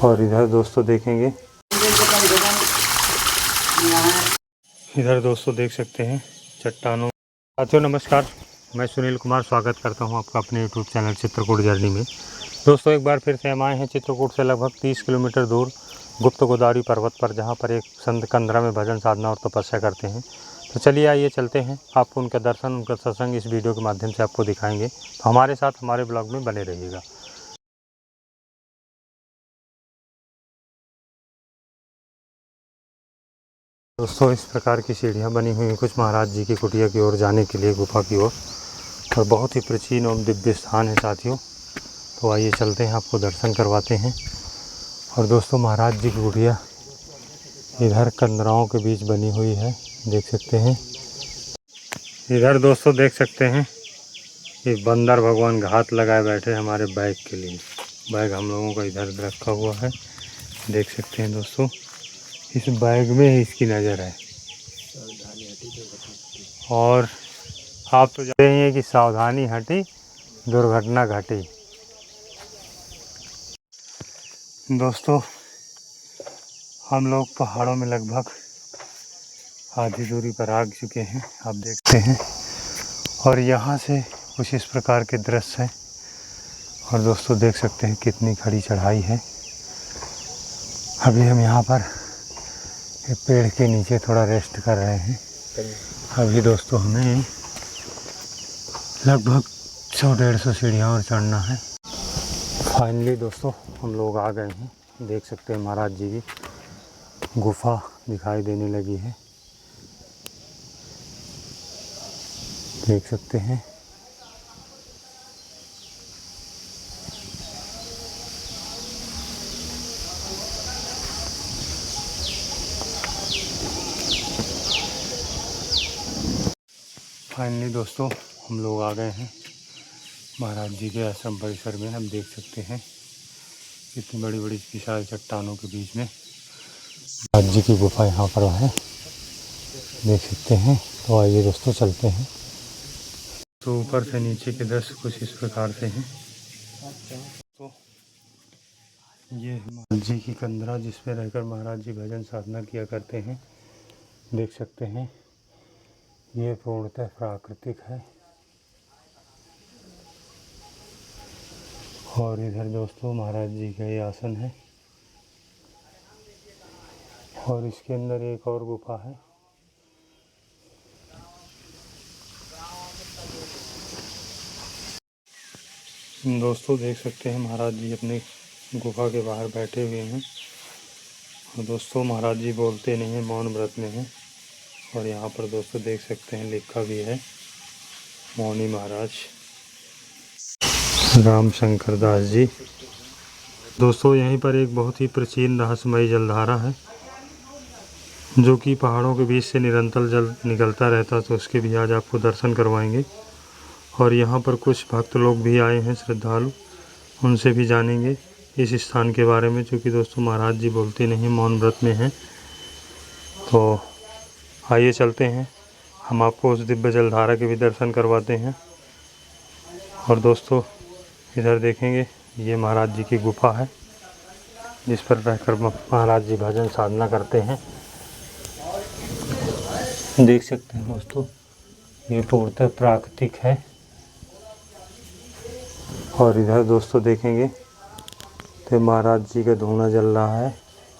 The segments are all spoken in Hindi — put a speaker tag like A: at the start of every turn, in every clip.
A: और इधर दोस्तों देखेंगे, इधर दोस्तों देख सकते हैं चट्टानों। साथियों नमस्कार, मैं सुनील कुमार स्वागत करता हूं आपका अपने यूट्यूब चैनल चित्रकूट जर्नी में। दोस्तों एक बार फिर से हम आए हैं चित्रकूट से लगभग 30 किलोमीटर दूर गुप्त गोदावरी पर्वत पर, जहां पर एक संत कंदरा में भजन साधना और तपस्या करते हैं। तो चलिए आइए चलते हैं, आपको उनका दर्शन, उनका सत्संग इस वीडियो के माध्यम से आपको दिखाएंगे। तो हमारे साथ हमारे ब्लॉग में बने रहिएगा। दोस्तों इस प्रकार की सीढ़ियाँ बनी हुई हैं कुछ महाराज जी की कुटिया की ओर जाने के लिए, गुफा की ओर, और बहुत ही प्राचीन और दिव्य स्थान है साथियों। तो आइए चलते हैं, आपको दर्शन करवाते हैं। और दोस्तों महाराज जी की कुटिया इधर कंदराओं के बीच बनी हुई है, देख सकते हैं। इधर दोस्तों देख सकते हैं ये बंदर भगवान घात लगाए बैठे हमारे बैग के लिए। बैग हम लोगों का इधर रखा हुआ है, देख सकते हैं दोस्तों। इस बैग में ही इसकी नज़र है। और आप तो जानते ही हैं कि सावधानी हटी दुर्घटना घटी। दोस्तों हम लोग पहाड़ों में लगभग आधी दूरी पर आ चुके हैं, आप देखते हैं। और यहाँ से कुछ इस प्रकार के दृश्य हैं। और दोस्तों देख सकते हैं कितनी खड़ी चढ़ाई है। अभी हम यहाँ पर एक पेड़ के नीचे थोड़ा रेस्ट कर रहे हैं। अभी दोस्तों हमें लगभग 100-150 सीढ़ियाँ और चढ़ना है। फाइनली दोस्तों हम लोग आ गए हैं, देख सकते हैं महाराज जी की गुफा दिखाई देने लगी है, देख सकते हैं। फाइनली दोस्तों हम लोग आ गए हैं महाराज जी के आश्रम परिसर में। हम देख सकते हैं कितनी बड़ी बड़ी विशाल चट्टानों के बीच में महाराज जी की गुफा यहाँ पर है, देख सकते हैं। तो आइए दोस्तों चलते हैं। तो ऊपर से नीचे के दृश्य कुछ इस प्रकार से हैं। तो ये महाराज जी की कंदरा, जिसमें रहकर महाराज जी भजन साधना किया करते हैं, देख सकते हैं। ये पूर्णतः प्राकृतिक है। और इधर दोस्तों महाराज जी का ये आसन है। और इसके अंदर एक और गुफा है। दोस्तों देख सकते हैं महाराज जी अपने गुफा के बाहर बैठे हुए हैं। और दोस्तों महाराज जी बोलते नहीं हैं, मौन व्रत में हैं। और यहाँ पर दोस्तों देख सकते हैं लिखा भी है, मौनी महाराज राम शंकर दास जी। दोस्तों यहीं पर एक बहुत ही प्राचीन रहस्यमयी जलधारा है, जो कि पहाड़ों के बीच से निरंतर जल निकलता रहता। तो उसके भी आज आपको दर्शन करवाएंगे। और यहाँ पर कुछ भक्त लोग भी आए हैं, श्रद्धालु, उनसे भी जानेंगे इस स्थान के बारे में, क्योंकि दोस्तों महाराज जी बोलते नहीं, मौन व्रत में हैं। तो आइए चलते हैं, हम आपको उस दिव्य जलधारा के भी दर्शन करवाते हैं। और दोस्तों इधर देखेंगे, ये महाराज जी की गुफा है, जिस पर रहकर महाराज जी भजन साधना करते हैं, देख सकते हैं दोस्तों। ये पूर्णतः प्राकृतिक है। और इधर दोस्तों देखेंगे तो महाराज जी का धूना जल रहा है।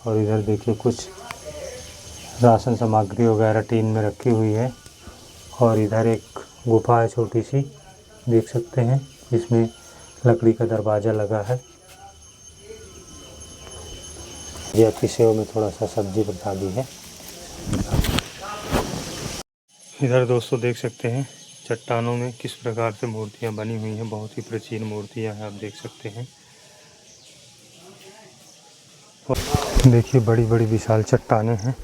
A: और इधर देखिए कुछ राशन सामग्री वगैरह टीन में रखी हुई है। और इधर एक गुफा है छोटी सी, देख सकते हैं, इसमें लकड़ी का दरवाज़ा लगा है। ये आपकी सेवा में थोड़ा सा सब्जी प्रसादी है। इधर दोस्तों देख सकते हैं चट्टानों में किस प्रकार से मूर्तियां बनी हुई हैं, बहुत ही प्राचीन मूर्तियां हैं, आप देख सकते हैं। देखिए बड़ी बड़ी विशाल चट्टानें हैं।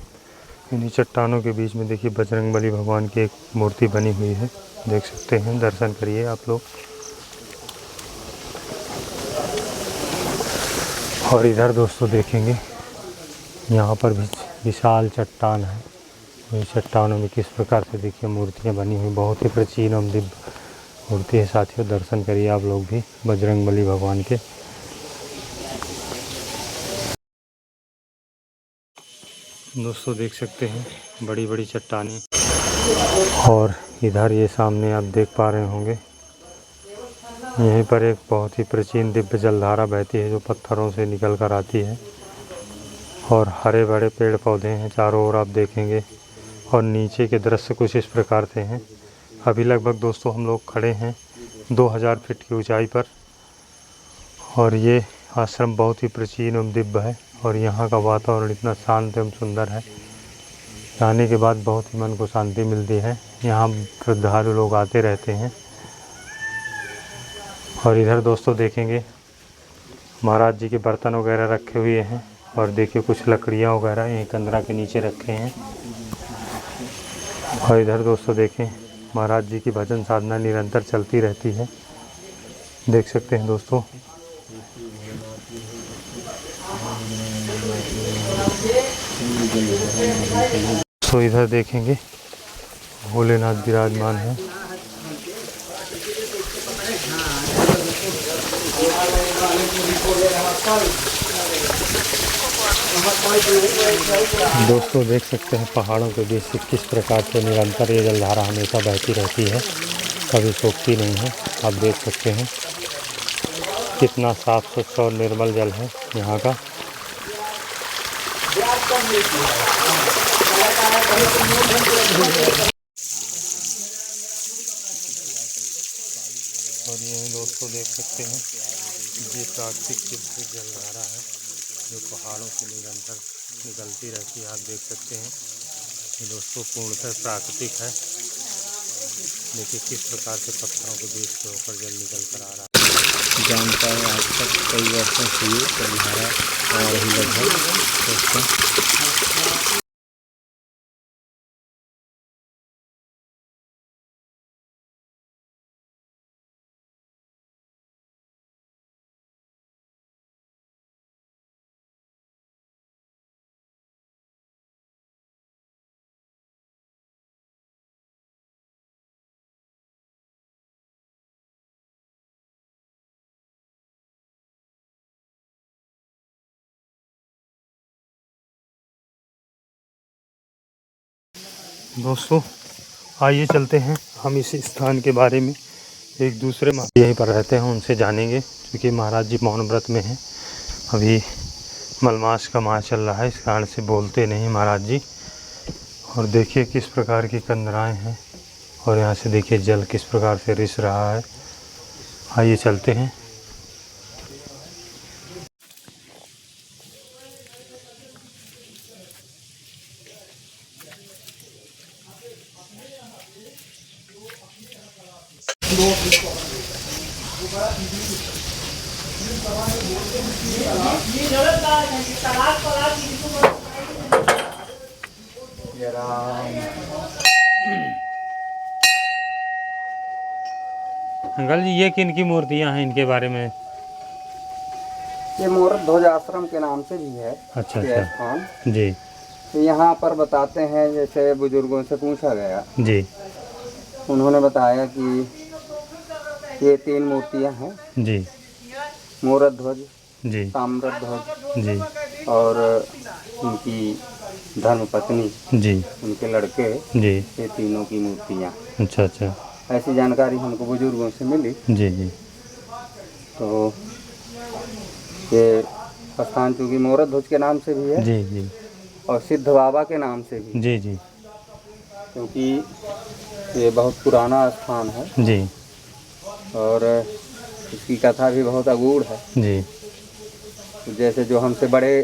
A: इन्हीं चट्टानों के बीच में देखिए बजरंगबली भगवान की एक मूर्ति बनी हुई है, देख सकते हैं। दर्शन करिए आप लोग। और इधर दोस्तों देखेंगे यहाँ पर भी विशाल चट्टान है। वही चट्टानों में किस प्रकार से देखिए मूर्तियाँ बनी हुई, बहुत ही प्राचीन और दिव्य मूर्ति है साथियों। दर्शन करिए आप लोग भी बजरंगबली भगवान के। दोस्तों देख सकते हैं बड़ी बड़ी चट्टानें, और इधर ये सामने आप देख पा रहे होंगे, यहीं पर एक बहुत ही प्राचीन दिव्य जलधारा बहती है जो पत्थरों से निकल कर आती है, और हरे भरे पेड़ पौधे हैं चारों ओर आप देखेंगे, और नीचे के दृश्य कुछ इस प्रकार से हैं। अभी लगभग दोस्तों हम लोग खड़े हैं 2000 फीट की ऊंचाई पर, और ये आश्रम बहुत ही प्राचीन एवं दिव्य है, और यहाँ का वातावरण इतना शांत एवं सुंदर है, जाने के बाद बहुत ही मन को शांति मिलती है। यहाँ श्रद्धालु लोग आते रहते हैं। और इधर दोस्तों देखेंगे महाराज जी के बर्तन वगैरह रखे हुए हैं, और देखिए कुछ लकड़ियाँ वगैरह एक कंदरा के नीचे रखे हैं। और इधर दोस्तों देखें महाराज जी की भजन साधना निरंतर चलती रहती है, देख सकते हैं दोस्तों। तो इधर देखेंगे भोलेनाथ विराजमान है। दोस्तों देख सकते हैं पहाड़ों के बीच से किस प्रकार से निरंतर ये जलधारा हमेशा बहती रहती है, कभी सोखती नहीं है। आप देख सकते हैं कितना साफ स्वच्छ और निर्मल जल है यहाँ का। और यही दोस्तों देख सकते हैं ये प्राकृतिक दिव्य जलधारा है जो पहाड़ों से निरंतर निकलती रहती है। आप देख सकते हैं ये दोस्तों पूर्णतः प्राकृतिक है। देखिए किस प्रकार से पत्थरों के बीच से होकर जल निकल कर आ रहा है। जानता है आज तक कई वर्षों से ये जलधारा आ रही लगभग। दोस्तों आइए चलते हैं हम इस स्थान के बारे में एक दूसरे यहीं पर रहते हैं उनसे जानेंगे, क्योंकि महाराज जी मौन व्रत में हैं। अभी मलमास का माह चल रहा है, इस कारण से बोलते नहीं महाराज जी। और देखिए किस प्रकार की कंदराएं हैं, और यहाँ से देखिए जल किस प्रकार से रिस रहा है। आइए चलते हैं। अंकल जी ये किन की मूर्तियाँ हैं, इनके बारे में?
B: ये मूर्त ध्वज आश्रम के नाम से भी है।
A: अच्छा
B: ये
A: अच्छा
B: स्थान
A: जी
B: तो यहाँ पर बताते हैं, जैसे बुजुर्गों से पूछा गया,
A: जी,
B: उन्होंने बताया कि ये 3 मूर्तियाँ हैं
A: जी
B: मूर्त ध्वज,
A: जी
B: ताम्रत ध्वज
A: जी
B: और उनकी धर्मपत्नी,
A: जी
B: उनके लड़के,
A: जी।
B: ये तीनों की मूर्तियाँ।
A: अच्छा अच्छा
B: ऐसी जानकारी हमको बुजुर्गों से मिली।
A: जी जी।
B: तो ये स्थान चूँकि मूर्त ध्वज के नाम से भी है
A: जी जी
B: और सिद्ध बाबा के नाम से भी,
A: जी जी
B: क्योंकि ये बहुत पुराना स्थान है
A: जी
B: और इसकी कथा भी बहुत अगूढ़ है।
A: जी
B: जैसे जो हमसे बड़े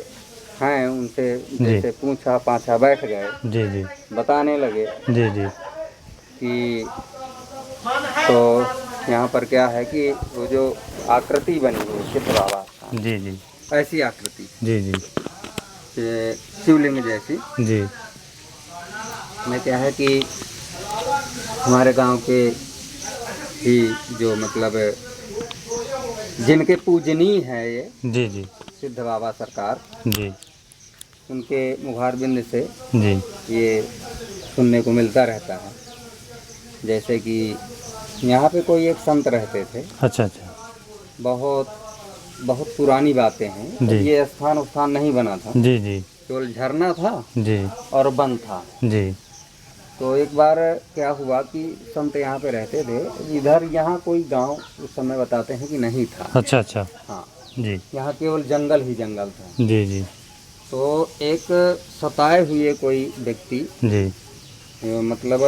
B: हैं उनसे जैसे पूछा पाछा बैठ गए,
A: जी जी
B: बताने लगे
A: जी जी
B: कि तो यहाँ पर क्या है कि वो जो आकृति बनी हुई सिद्ध बाबा स्थान,
A: जी जी
B: ऐसी आकृति
A: जी जी
B: शिवलिंग जैसी
A: जी
B: में क्या है कि हमारे गांव के ही जो मतलब जिनके पूजनीय है ये
A: जी जी
B: सिद्ध बाबा सरकार,
A: जी
B: उनके मुखारबिंद से
A: जी
B: ये सुनने को मिलता रहता है। जैसे कि यहाँ पे कोई एक संत रहते थे,
A: अच्छा अच्छा
B: बहुत बहुत पुरानी बातें हैं,
A: जी।
B: ये स्थान नहीं बना था,
A: जी जी
B: केवल झरना था
A: जी
B: और वन था।
A: जी।
B: तो एक बार क्या हुआ कि संत यहाँ पे रहते थे, इधर यहाँ कोई गांव उस समय बताते हैं कि नहीं था।
A: अच्छा अच्छा।
B: हाँ,
A: जी
B: यहाँ केवल जंगल ही जंगल था।
A: जी जी
B: तो एक सताए हुए कोई व्यक्ति,
A: जी।
B: मतलब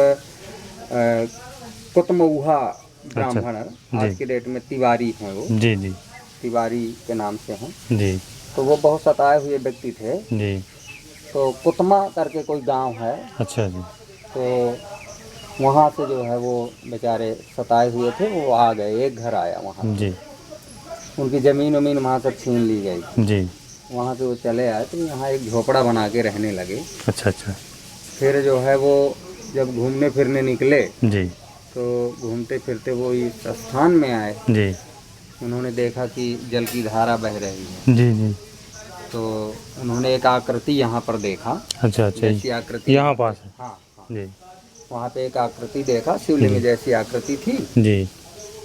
B: कुतमऊहा
A: अच्छा।
B: ब्राह्मण,
A: जी
B: आज के डेट में तिवारी हैं वो,
A: जी जी
B: तिवारी के नाम से हैं।
A: जी
B: तो वो बहुत सताए हुए व्यक्ति थे।
A: जी।
B: तो कुतमा करके कोई गांव है,
A: अच्छा जी।
B: तो वहाँ से जो है वो बेचारे सताए हुए थे, वो आ गए, एक घर आया वहाँ से।
A: जी
B: उनकी ज़मीन वमीन वहाँ सब छीन ली गई।
A: जी।
B: वहाँ से वो चले आए तो यहाँ एक झोपड़ा बना के रहने लगे।
A: अच्छा अच्छा।
B: फिर जो है वो जब घूमने फिरने निकले
A: जी
B: तो घूमते फिरते वो इस स्थान में आए।
A: जी
B: उन्होंने देखा कि जल की धारा बह रही है।
A: जी जी।
B: तो उन्होंने एक आकृति यहाँ पर देखा,
A: अच्छा अच्छा।
B: जैसी आकृति
A: यहाँ पास है।
B: हाँ हाँ,
A: जी
B: वहाँ पे एक आकृति देखा, शिवलिंग
A: जी
B: जैसी आकृति थी,
A: जी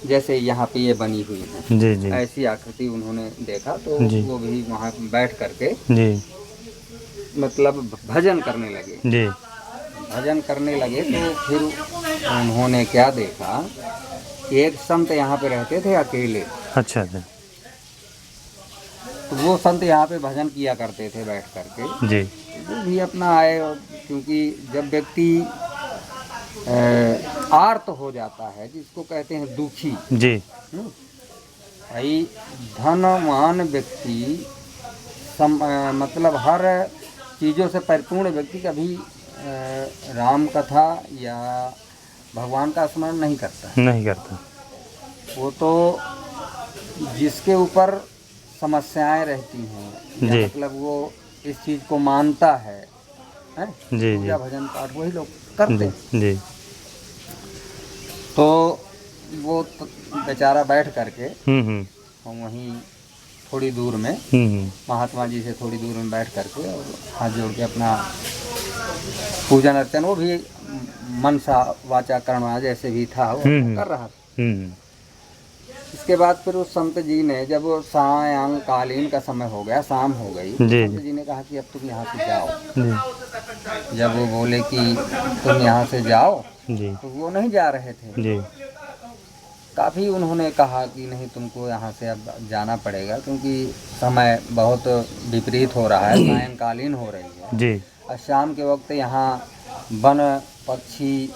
B: जैसे यहाँ पे ये बनी हुई है,
A: जी जी
B: ऐसी आकृति उन्होंने देखा। तो
A: जी
B: वो भी वहाँ बैठ करके
A: जी
B: मतलब भजन करने लगे।
A: जी।
B: भजन करने लगे तो फिर उन्होंने क्या देखा कि एक संत यहाँ पे रहते थे अकेले।
A: अच्छा अच्छा।
B: तो वो संत यहाँ पे भजन किया करते थे बैठ करके।
A: जी
B: वो भी अपना आए, और क्योंकि जब व्यक्ति आर्त हो जाता है, जिसको कहते हैं दुखी,
A: जी
B: भाई धनवान व्यक्ति मतलब हर चीज़ों से परिपूर्ण व्यक्ति कभी राम कथा या भगवान का स्मरण नहीं करता है।
A: नहीं करता।
B: वो तो जिसके ऊपर समस्याएं रहती हैं, या
A: जी।
B: मतलब वो इस चीज़ को मानता है, हैं?
A: जी
B: पूजा
A: जी
B: भजन पाठ वही लोग करते हैं।
A: जी जी।
B: तो वो बेचारा बैठ करके
A: हम्म।
B: हम वहीं थोड़ी दूर में, महात्मा जी से थोड़ी दूर में बैठ करके और हाथ जोड़ के अपना पूजन अर्चन, वो भी मनसा वाचा कर्मा जैसे भी था वो कर रहा था। इसके बाद फिर उस संत जी ने, जब सायंकालीन का समय हो गया, शाम हो गई, तो
A: जी
B: संत जी ने कहा कि अब तुम यहाँ से जाओ।
A: जी
B: जब वो बोले कि तुम यहाँ से जाओ,
A: जी
B: तो वो नहीं जा रहे थे।
A: जी
B: काफ़ी उन्होंने कहा कि नहीं, तुमको यहाँ से अब जाना पड़ेगा, क्योंकि समय बहुत विपरीत हो रहा है, सायंकालीन हो रही है।
A: जी।
B: और शाम के वक्त यहाँ वन पक्षी,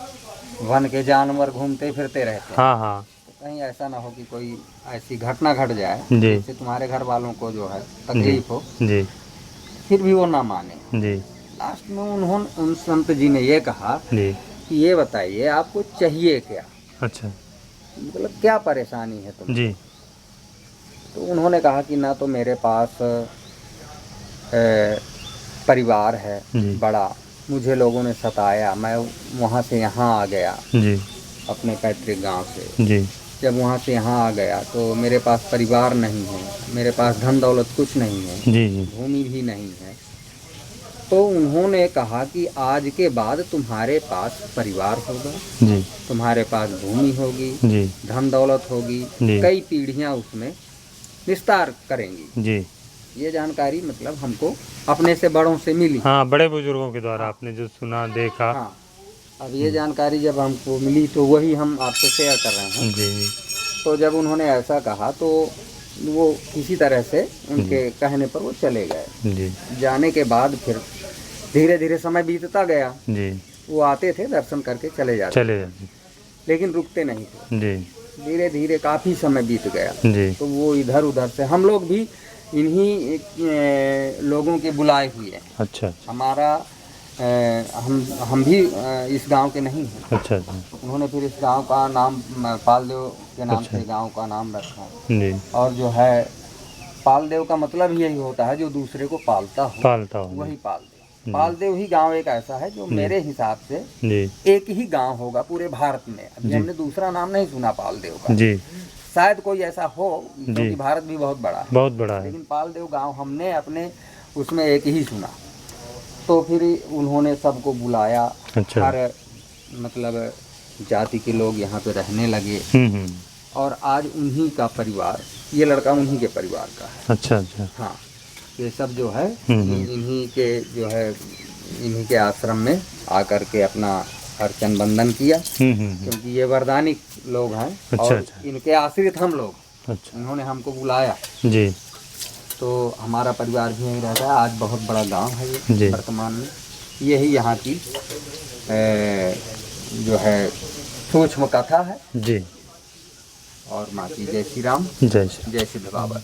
B: वन के जानवर घूमते फिरते रहते हैं।
A: हाँ हाँ।
B: तो कहीं ऐसा ना हो कि कोई ऐसी घटना घट जाए
A: जी।
B: जिससे तुम्हारे घर वालों को जो है तकलीफ हो।
A: जी
B: फिर भी वो ना माने।
A: जी
B: लास्ट में उन्होंने, उन संत जी ने ये कहा
A: जी।
B: कि ये बताइए आपको चाहिए क्या,
A: अच्छा।
B: मतलब क्या परेशानी है तुम।
A: जी
B: तो उन्होंने कहा कि ना तो मेरे पास परिवार है
A: जी
B: बड़ा, मुझे लोगों ने सताया, मैं वहाँ से यहाँ आ गया
A: जी
B: अपने पैतृक गांव से।
A: जी
B: जब वहाँ से यहाँ आ गया तो मेरे पास परिवार नहीं है, मेरे पास धन दौलत कुछ नहीं है,
A: जी जी
B: भूमि भी नहीं है। तो उन्होंने कहा कि आज के बाद तुम्हारे पास परिवार होगा,
A: जी
B: तुम्हारे पास भूमि होगी,
A: जी
B: धन दौलत होगी,
A: जी।
B: कई पीढ़ियाँ उसमें विस्तार करेंगी।
A: जी।
B: ये जानकारी मतलब हमको अपने से बड़ों से मिली।
A: हाँ, बड़े बुजुर्गों के द्वारा आपने जो सुना देखा।
B: हाँ, अब ये जानकारी जब हमको मिली तो वही हम आपसे शेयर कर रहे हैं।
A: जी जी
B: तो जब उन्होंने ऐसा कहा तो वो किसी तरह से उनके कहने पर वो चले गए।
A: जी
B: जाने के बाद फिर धीरे धीरे समय बीतता गया।
A: जी।
B: वो आते थे, दर्शन करके चले जाते,
A: चले जाते।
B: लेकिन रुकते नहीं थे।
A: जी
B: धीरे धीरे काफ़ी समय बीत गया।
A: जी
B: तो वो इधर उधर से, हम लोग भी इन्हीं लोगों के बुलाए हुए हैं।
A: अच्छा
B: हमारा हम भी इस गांव के नहीं हैं।
A: अच्छा अच्छा।
B: उन्होंने फिर इस गांव का नाम पालदेव के नाम
A: अच्छा।
B: से गांव का नाम रखा।
A: जी।
B: और जो है पालदेव का मतलब यही होता है जो दूसरे को पालता हो,
A: पालता हो।
B: वही पालदेव। पालदेव ही गांव एक ऐसा है जो मेरे हिसाब से
A: जी
B: एक ही गांव होगा पूरे भारत में। अभी हमने दूसरा नाम नहीं सुना पालदेव का।
A: जी।
B: शायद कोई ऐसा हो, क्योंकि भारत भी बहुत बड़ा है,
A: बहुत बड़ा है।
B: लेकिन पालदेव गांव हमने अपने उसमें एक ही सुना। तो फिर उन्होंने सबको बुलाया।
A: अच्छा।
B: हर मतलब जाति के लोग यहाँ पे रहने लगे। और आज उन्हीं का परिवार, ये लड़का उन्हीं के परिवार का है।
A: अच्छा अच्छा।
B: हाँ, ये सब जो है इन्हीं के जो है इन्हीं के आश्रम में आकर के अपना अर्चन बंदन किया, क्योंकि ये वरदानिक लोग हैं।
A: अच्छा,
B: और
A: अच्छा।
B: इनके आश्रित हम लोग,
A: अच्छा
B: इन्होंने हमको बुलाया
A: जी
B: तो हमारा परिवार भी यहीं रहता है। आज बहुत बड़ा गांव है
A: जी।
B: ये वर्तमान में। यही यहाँ की जो है सूक्ष्म कथा है।
A: जी।
B: और माँ की जय श्री राम,
A: जय श्री
B: जय सिद्ध बाबा।